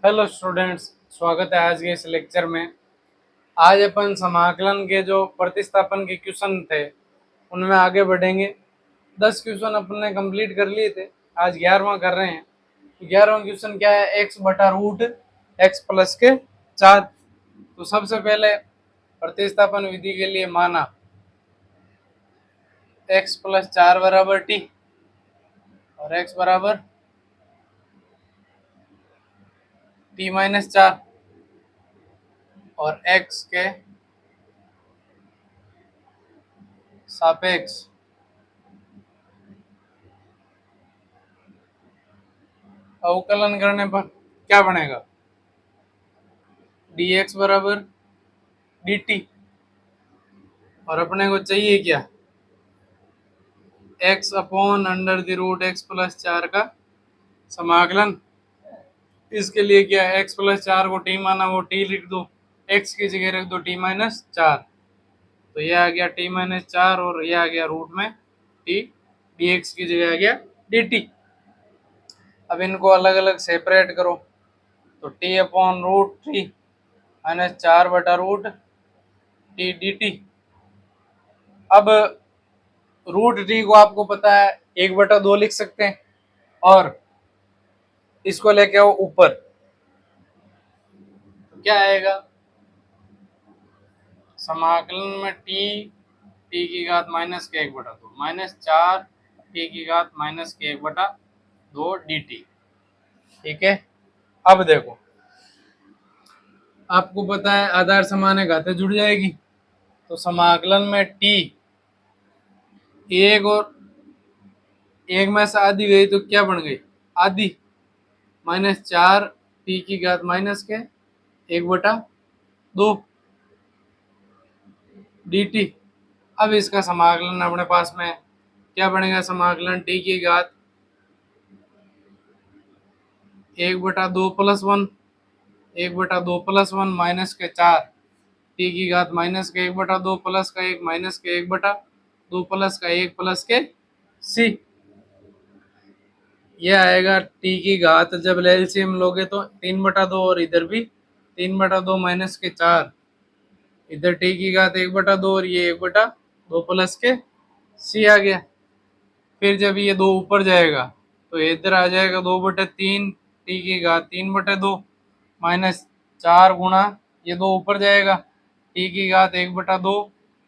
Hello students, स्वागत है आज के इस लेक्चर में। आज अपन समाकलन के जो प्रतिस्थापन के क्वेश्चन थे उनमें आगे बढ़ेंगे। 10 क्वेश्चन अपन ने कंप्लीट कर लिए थे, आज 11वां कर रहे हैं। 11वां क्वेश्चन क्या है? x बटा रूट एक्स प्लस के 4। तो सबसे पहले प्रतिस्थापन विधि के लिए माना x प्लस 4 बराबर t और x बराबर t माइनस 4 और x के सापेक्ष अवकलन करने पर क्या बनेगा? dx बराबर dt। और अपने को चाहिए क्या? x upon under the root x plus 4 का समाकलन। इसके लिए क्या है, x प्लस 4 को t माना, वो t लिख दो, x की जगह रख दो t माइनस 4। तो ये आ गया t माइनस 4 और ये आ गया रूट में t, dx की जगह आ गया dt। अब इनको अलग अलग सेपरेट करो तो t अपॉन रूट 3 माइनस 4 बटा रूट t dt। अब रूट टी को आपको पता है 1/2 लिख सकते हैं और इसको लेके आओ ऊपर, तो क्या आएगा? समाकलन में टी की घात माइनस के 1/2 माइनस 4 टी की घात माइनस के 1/2 डी टी। ठीक है, अब देखो, आपको पता है आधार समान है घातें जुड़ जाएगी, तो समाकलन में टी एक और एक में से आधी गई तो क्या बन गई? आधी माइनस 4 टी की घात माइनस के 1/2 डी टी। अब इसका समाकलन अपने पास में क्या बनेगा? समाकलन टी की घात 1/2 प्लस 1 1/2 प्लस 1 माइनस के 4 टी की घात माइनस के 1/2 प्लस का 1 माइनस के 1/2 प्लस का 1 प्लस के सी। यह आएगा टी की घात, जब एलसीएम लोगे तो 3/2 और इधर भी 3/2 माइनस के 4, इधर टी की घात 1/2 और ये 1/2 प्लस के सी आ गया। फिर जब ये 2 ऊपर जाएगा तो इधर आ जाएगा 2/3 टी की घात 3/2 माइनस 4 गुणा ये 2 ऊपर जाएगा टी की घात 1/2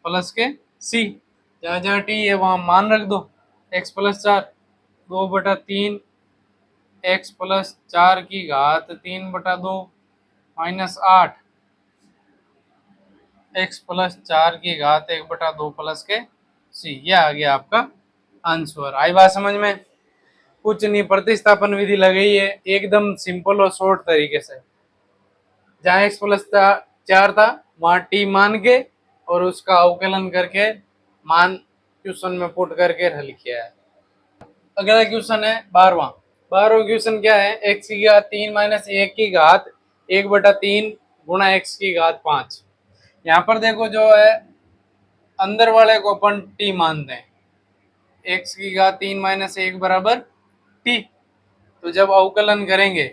प्लस के सी। जहाँ जहाँ टी है वहाँ मान रख दो, एक्स प्लस 4 2/3 एक्स प्लस 4 की घात 3/2 माइनस 8 एक्स प्लस 4 की घात 1/2 प्लस के सी। यह आ गया आपका आंसर। आई बात समझ में? कुछ नहीं, प्रतिस्थापन विधि लगाई है एकदम सिंपल और शॉर्ट तरीके से। जहाँ एक्स प्लस 4 था वहाँ टी मान के और उसका अवकलन करके मान क्वेश्चन में पुट करके हल किया है। अगला क्वेश्चन है 12वां क्वेश्चन क्या है? एक्स की घात 3 माइनस 1 की घात 1/3 गुणा एक्स की घात 5। यहाँ पर देखो जो है अंदर वाले को अपन टी मानते हैं, एक्स की घात 3 माइनस 1 बराबर टी। तो जब अवकलन करेंगे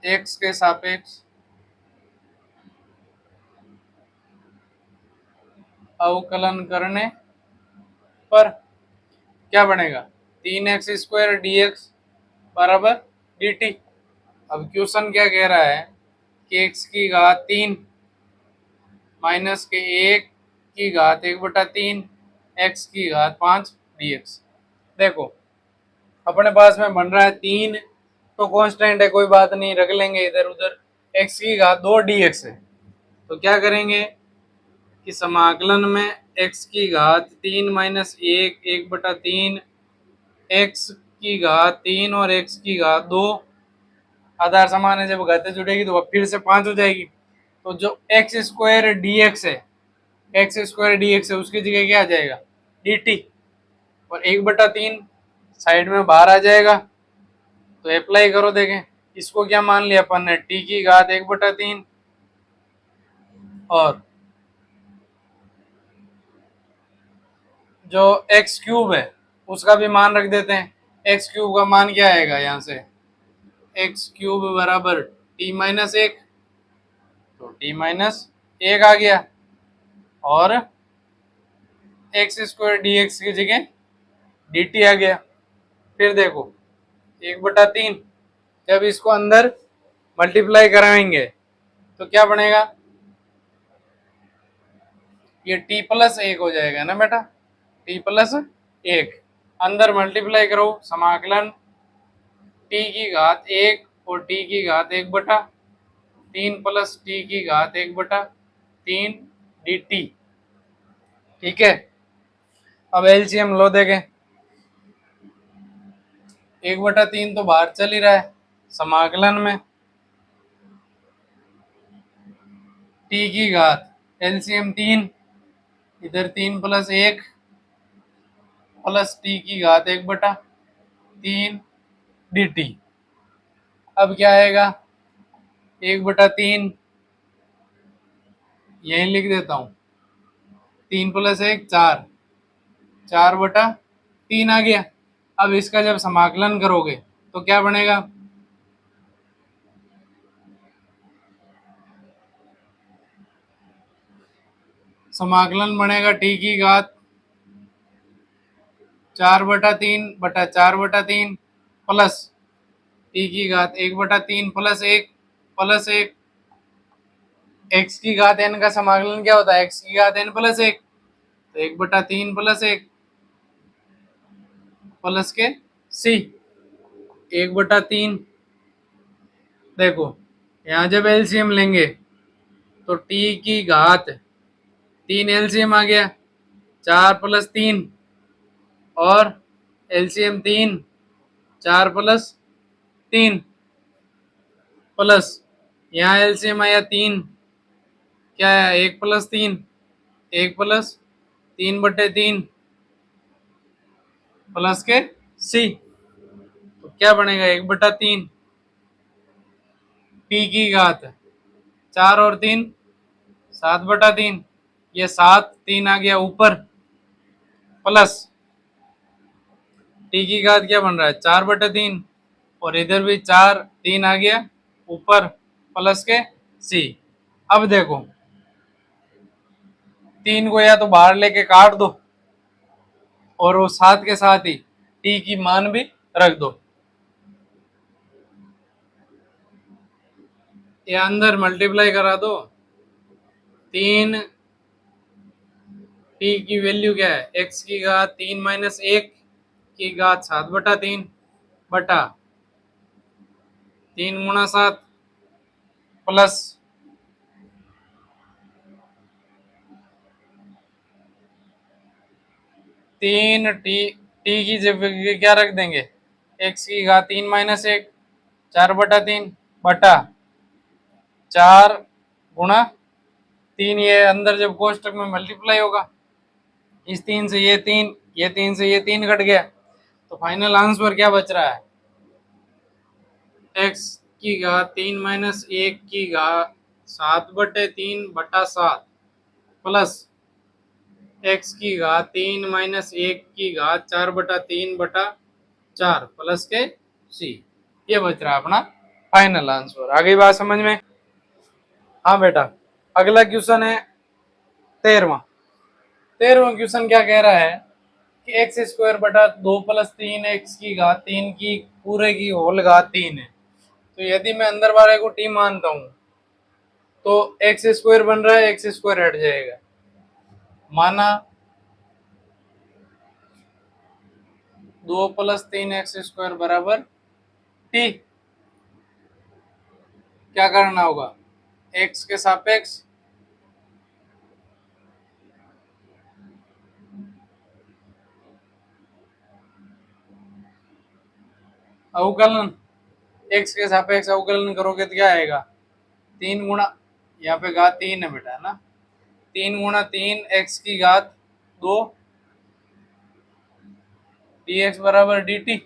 एक्स के सापेक्ष अवकलन करने पर क्या बनेगा? 3x² dx बराबर dt। अब क्वेश्चन क्या कह रहा है कि x की घात 3 माइनस के 1 की घात 1/3 x की घात 5 dx। देखो अपने पास में बन रहा है 3 तो कांस्टेंट है, कोई बात नहीं, रख लेंगे इधर उधर। x की घात 2 dx है, तो क्या करेंगे कि समाकलन में x की घात 3 माइनस 1 1/3 x की घात 3 और x की घात 2 आधार समान है, जब घातें जुड़ेगी तो वह फिर से 5 हो जाएगी। तो जो x² dx है, x² dx है, उसकी जगह क्या आ जाएगा? dt। और 1/3 साइड में बाहर आ जाएगा, तो अप्लाई करो। देखें इसको क्या मान लिया अपन ने? t की घात 1/3 और जो x³ है उसका भी मान रख देते हैं, एक्स क्यूब का मान क्या आएगा यहाँ से, एक्स क्यूब बराबर टी माइनस एक, तो टी माइनस एक आ गया, और एक्स स्क्वायर डी एक्स की जगह डी टी आ गया। फिर देखो 1/3, जब इसको अंदर मल्टीप्लाई कराएंगे तो क्या बनेगा, ये t प्लस एक हो जाएगा ना बेटा, t प्लस एक। अंदर मल्टीप्लाई करो, समाकलन t की घात एक और t की घात 1/3 प्लस t की घात 1/3 dt। ठीक है, अब एलसीएम लो देखें, 1/3 तो बाहर चल ही रहा है, समाकलन में t की घात एलसीएम 3, इधर 3 प्लस 1 प्लस t की घात 1/3 dt। अब क्या आएगा, 1/3 यही लिख देता हूँ, 3 प्लस 1 4, 4/3 आ गया। अब इसका जब समाकलन करोगे तो क्या बनेगा, समाकलन बनेगा t की घात 4/3 प्लस t की घात 1/3 प्लस एक x की घात n का समाकलन क्या होता है, x की घात n प्लस एक, तो 1/3 प्लस एक प्लस के c 1/3। देखो यहाँ जब एलसीएम लेंगे तो t की घात 3 एलसीएम आ गया, 4 प्लस 3 और एलसीएम 3, 4 प्लस 3 प्लस यहाँ एलसीएम आया 3, क्या है 1 प्लस 3, 1 प्लस 3/3 प्लस के सी, तो क्या बनेगा 1/3 टी की घात 4 और 3 7/3, ये 7 3 आ गया ऊपर, प्लस टी की घात क्या बन रहा है 4/3, और इधर भी 4 3 आ गया ऊपर, प्लस के सी। अब देखो 3 को या तो बाहर लेके काट दो और वो साथ के साथ ही टी की मान भी रख दो, ये अंदर मल्टीप्लाई करा दो, 3 टी की वैल्यू क्या है, एक्स की घात 3 माइनस 1 की घात 7/3 बटा 3 गुणा 7 प्लस 3 टी, टी की जगह क्या रख देंगे, एक्स की घात 3 माइनस 1 4/3 बटा 4 गुणा 3, ये अंदर जब कोष्टक में मल्टीप्लाई होगा, इस 3 से ये 3, ये 3 से ये 3 कट गया, तो फाइनल आंसर क्या बच रहा है, एक्स की घात 3 माइनस 1 की घात 7/3 बटा 7 प्लस एक्स की घात 3 माइनस 1 की घात 4/3 बटा 4 प्लस के सी, ये बच रहा है अपना फाइनल आंसर। आ गई बात समझ में? हाँ बेटा, अगला क्वेश्चन है 13वां। 13वां क्वेश्चन क्या कह रहा है कि एक्स स्क्वायर बटा 2 प्लस 3 एक्स की घात 3 की पूरे की होल घात 3 है, तो यदि मैं अंदर वाले को टी मानता हूं तो एक्स स्क्वायर बन रहा है, एक्स स्क्वायर हट जाएगा, माना 2 प्लस 3 एक्स स्क्वायर बराबर टी। क्या करना होगा, एक्स के सापेक्ष अवकलन, एक्स के सापेक्ष अवकलन करोगे तो क्या आएगा, 3 गुणा, यहाँ पे घात 3 है बेटा, है ना, 3 गुणा 3 एक्स की घात 2 डी एक्स बराबर डी टी।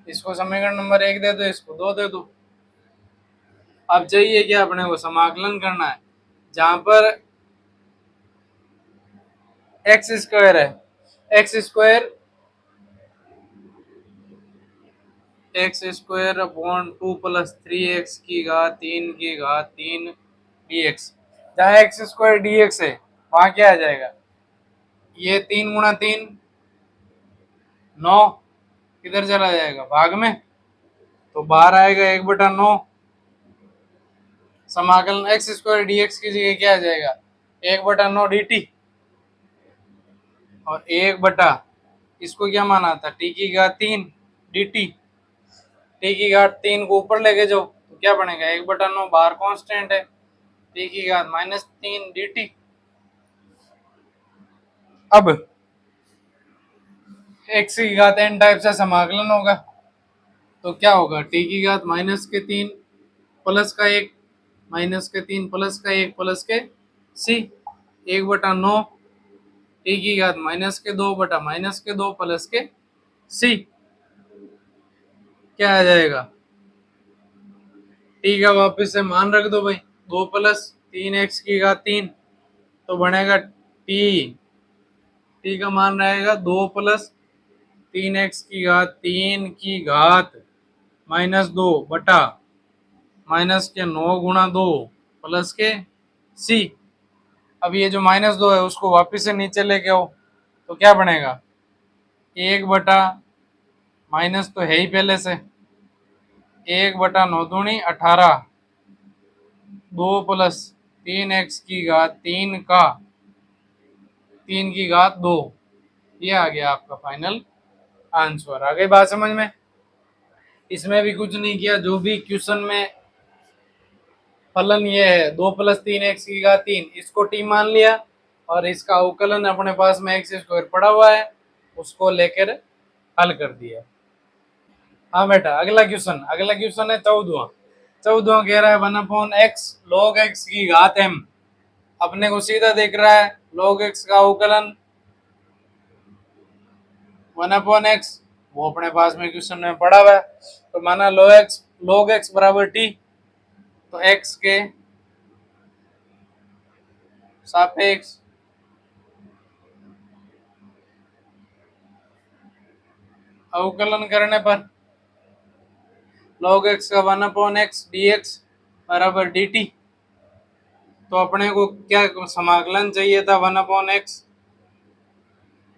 इसको समीकरण नंबर 1 दे दो, इसको 2 दे दो। अब चाहिए क्या, अपने को समाकलन करना है, जहां पर एक्स स्क्वायर है, x square x square upon 2 + 3 x की घात 3 की घात 3 dx। जहाँ एक्स स्क्वायर dx है वहां क्या आ जाएगा, ये 3 × 3 9, किधर चला जाएगा भाग में, तो बाहर आएगा 1/9। समाकलन एक्स स्क्वायर dx की जगह क्या आ जाएगा, 1/9 dt। और 1 इसको क्या माना था, टी की घात 3 dt। टी की घात 3 को ऊपर लेके जाओ तो क्या बनेगा, 1/9 बाहर कांस्टेंट है, टी की घात -3 dt। अब एक्स की घात n टाइप से समाकलन होगा, तो क्या होगा, टी की घात -3 प्लस का 1 -3 प्लस का 1 प्लस के सी 1/9 टी की घात -2 बटा -2 प्लस के सी। क्या आ जाएगा, टी का वापस से मान रख दो भाई, 2 + 3x की घात 3, तो बनेगा टी का मान रहेगा 2 + 3x की घात 3 की घात -2 बटा -9 × 2 प्लस के सी। अब ये जो -2 है उसको वापस से नीचे लेके आओ तो क्या बनेगा, 1 माइनस तो है ही पहले से, 1/9 दूनी 18, 2 + 3x की घात 3 का 3 की घात 2। ये आ गया आपका फाइनल आंसर। आ गई बात समझ में। इसमें भी कुछ नहीं किया, जो भी क्वेश्चन में फलन ये है 2 + 3x की घात 3, इसको टी मान लिया और इसका अवकलन अपने पास में एक्स स्क्वायर पड़ा हुआ है, उसको लेकर हल कर दिया। हाँ बेटा, अगला क्वेश्चन है 14वां। 14वां कह रहा है 1/x log x की घात m। अपने को सीधा देख रहा है log x का अवकलन 1/x, वो अपने पास में क्वेश्चन में पड़ा हुआ है, तो माना log x बराबर t, तो x के सापेक्ष अवकलन करने पर log x का 1/x dx बराबर dt। तो अपने को क्या समाकलन चाहिए था, 1/x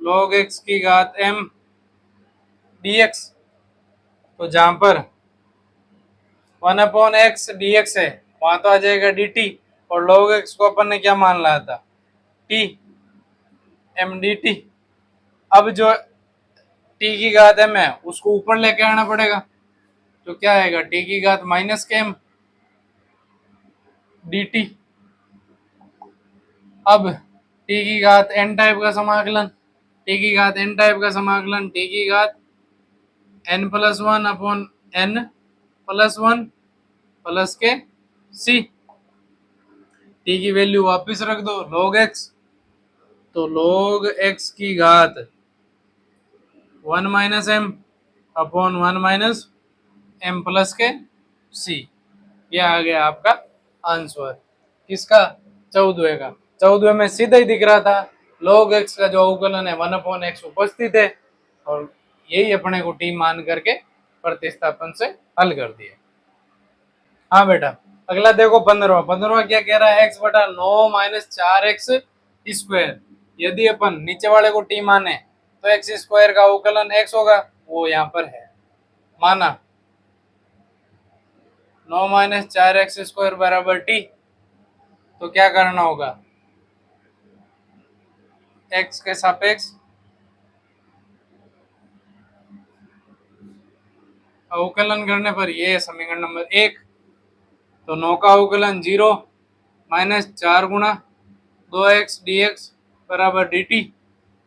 log x की घात m dx। तो जहां पर 1/x dx है वहां तो आ जाएगा dt, और log x को अपन ने क्या मान लिया था, t m dt। अब जो t की घात m है उसको ऊपर लेके आना पड़ेगा, तो क्या आएगा, t की घात -m dt। अब t की घात n टाइप का समाकलन, t की घात n टाइप का समाकलन t की घात n+1/n+1 प्लस के c। t की वैल्यू वापस रख दो log x, तो log x की घात 1 - m/1 - m प्लस के c। ये आ गया आपका आंसर किसका, 14वें का। 14वें में सीधा ही दिख रहा था log x का जो अवकलन है 1/x उपस्थित है, और यही अपने को टी मान करके प्रतिस्थापन से हल कर दिया। हाँ बेटा, अगला देखो 15वां क्या कह रहा है, x/9 - 4x स्क्वायर। यदि अपन नीचे वाले को टी माने तो एक्स स्क्वायर का अवकलन x होगा, वो यहाँ पर है। माना 9 - 4x स्क्वायर बराबर टी, तो क्या करना होगा, x के सापेक्ष अवकलन करने पर ये समीकरण नंबर 1, तो 9 का अवकलन 0 - 4 × 2x dx बराबर dt,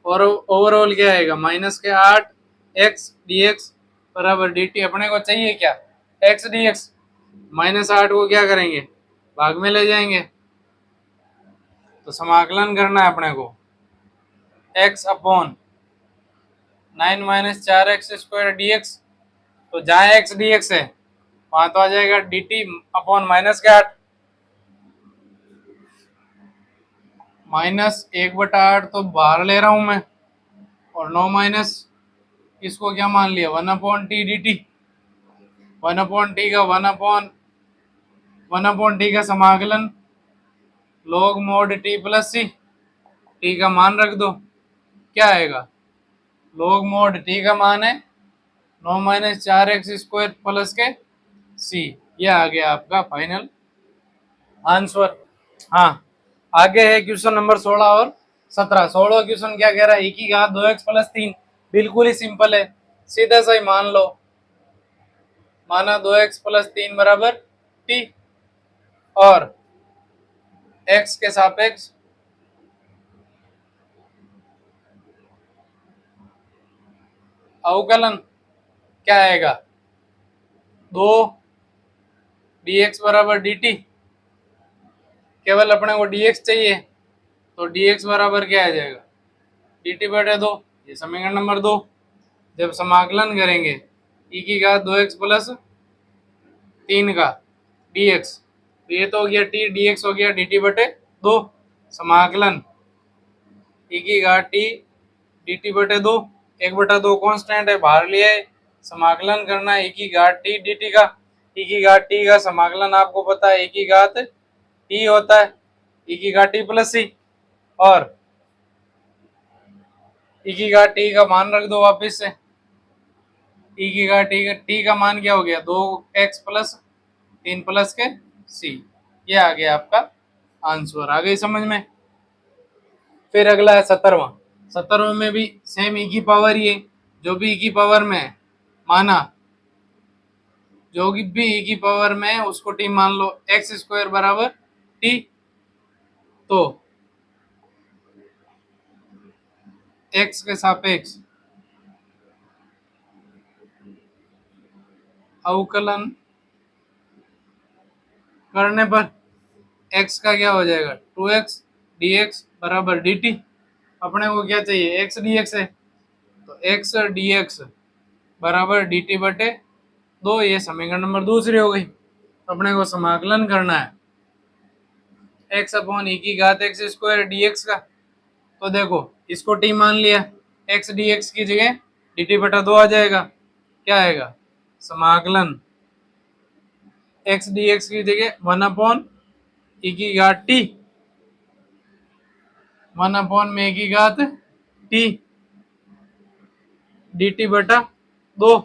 और ओवरऑल क्या आएगा, -8 x dx बराबर dt। अपने को चाहिए क्या, x dx। -8 को क्या करेंगे, भाग में ले जाएंगे, तो समाकलन करना है अपने को x/9 - 4x स्क्वायर dx। तो जहाँ x dx है वहां तो आ जाएगा dt अपॉन -8, -1/8 तो बाहर ले रहा हूं मैं, और 9 माइनस इसको क्या मान लिया, 1/t dt। 1/t का 1/t का समाकलन log mod t प्लस सी, t का मान रख दो, क्या आएगा, log mod t का मान है 9 माइनस 4x² प्लस के सी। यह आ गया आपका फाइनल आंसर। हाँ, आगे है क्वेश्चन नंबर 16 और 17। 16 क्वेश्चन क्या कह रहा है, e की घात 2x प्लस 3। बिल्कुल ही सिंपल है, सीधा सा ही मान लो, माना 2x प्लस 3 बराबर t और x के सापेक्ष अवकलन क्या आएगा, 2 dx बराबर dt। केवल अपने को dx चाहिए, तो dx बराबर क्या आ जाएगा, dt बटे 2। ये समीकरण नंबर 2। जब समाकलन करेंगे e की घात 2x प्लस 3 का dx, तो ये तो हो गया t, dx हो गया dt बटे 2। समाकलन e की घात t dt बटे 2, 1/2 कांस्टेंट है, बाहर लिया है। समाकलन करना है e की घात t dt का। e की घात t का समाकलन आपको पता है e की घात t होता है, e की घात t प्लस सी, और e की घात t का मान रख दो वापिस से। e की घात t का मान क्या हो गया, 2x प्लस 3 प्लस के सी। ये आ गया आपका आंसर। आ गई समझ में। फिर अगला है 17वां। 17वां में भी सेम e की पावर ही है, जो भी e की पावर में है, माना जो भी e की पावर में है उसको t मान लो, x² बराबर t। तो x के सापेक्ष अवकलन करने पर x का क्या हो जाएगा, 2x dx बराबर dt। अपने को क्या चाहिए, x dx है, तो x dx बराबर dt बटे 2। ये समीकरण नंबर दूसरी हो गई। अपने को समाकलन करना है x अपॉन e की घात x² dx का। तो देखो, इसको t मान लिया, x dx की जगह dt बटा 2 आ जाएगा। क्या आएगा, समाकलन x dx की जगह 1 अपॉन e की घात t, 1 अपॉन में e की घात t dt बटा 2।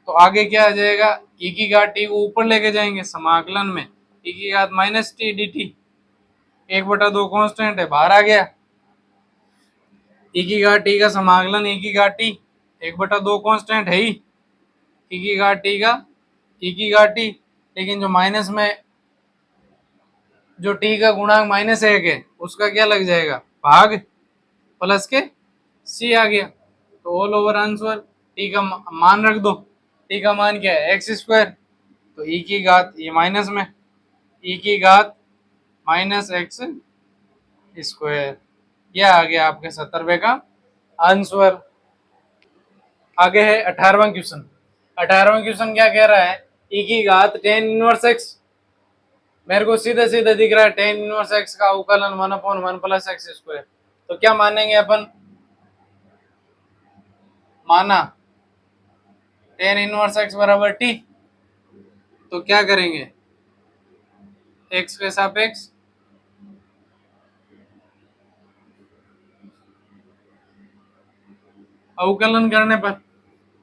तो आगे क्या आ जाएगा, e की घात t को ऊपर लेके जाएंगे, समाकलन में e की घात माइनस टी dt, 1/2 कांस्टेंट है, बाहर आ गया। e की घात t का समाकलन e की घात t, 1/2 कांस्टेंट है ही, e की घात t का e की घात t, लेकिन जो माइनस में जो t का गुणांक -1 है उसका क्या लग जाएगा, भाग, प्लस के c आ गया। तो ऑल ओवर आंसर t का मान रख दो, t का मान क्या है, x²। तो e की घात, ये माइनस में e की घात -x²। यह आ गया आपके 70वें का आंसर। आगे है 18वां क्वेश्चन। 18वां क्वेश्चन क्या कह रहा है, e की घात tan इनवर्स x। मेरे को सीधे सीधे दिख रहा है tan इनवर्स x का अवकलन 1/1 प्लस x²। तो क्या मानेंगे अपन, माना tan इनवर्स x बराबर t, तो क्या करेंगे, x के सापेक्ष अवकलन करने पर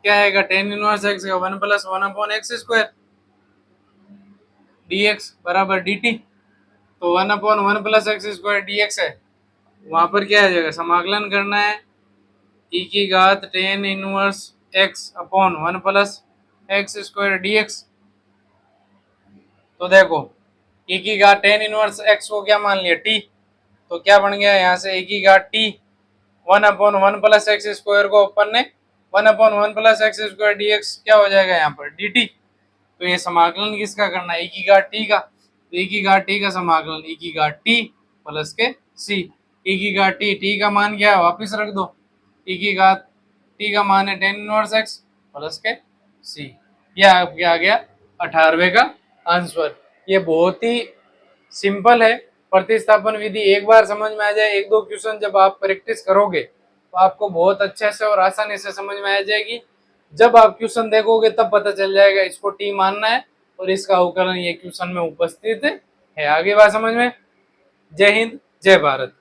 क्या आएगा, tan इनवर्स x का 1 प्लस 1/x² dx बराबर dt। तो 1/1 प्लस x² dx है, वहां पर क्या आ जाएगा, समाकलन करना है e की घात tan inverse x upon 1 plus x² dx। तो देखो, e की घात tan इनवर्स x को क्या मान लिया, t। तो क्या बन गया यहाँ से, e की घात t 1/1 प्लस x² को अपन ने 1/1 प्लस x² dx क्या हो जाएगा यहाँ पर dt। तो ये समाकलन किसका करना है, e की घात t का। तो e की घात t का समाकलन e की घात t प्लस के c। e की घात t का मान क्या है, वापिस रख दो, e की घात t का मान है tan इनवर्स x प्लस के c। यह आपके आ गया 18वें का आंसर। ये बहुत ही सिंपल है। प्रतिस्थापन विधि एक बार समझ में आ जाए, एक दो क्वेश्चन जब आप प्रैक्टिस करोगे तो आपको बहुत अच्छे से और आसानी से समझ में आ जाएगी। जब आप क्वेश्चन देखोगे तब पता चल जाएगा इसको टी मानना है और इसका अवकलन ये क्वेश्चन में उपस्थित है। आगे बात समझ में। जय हिंद, जय भारत।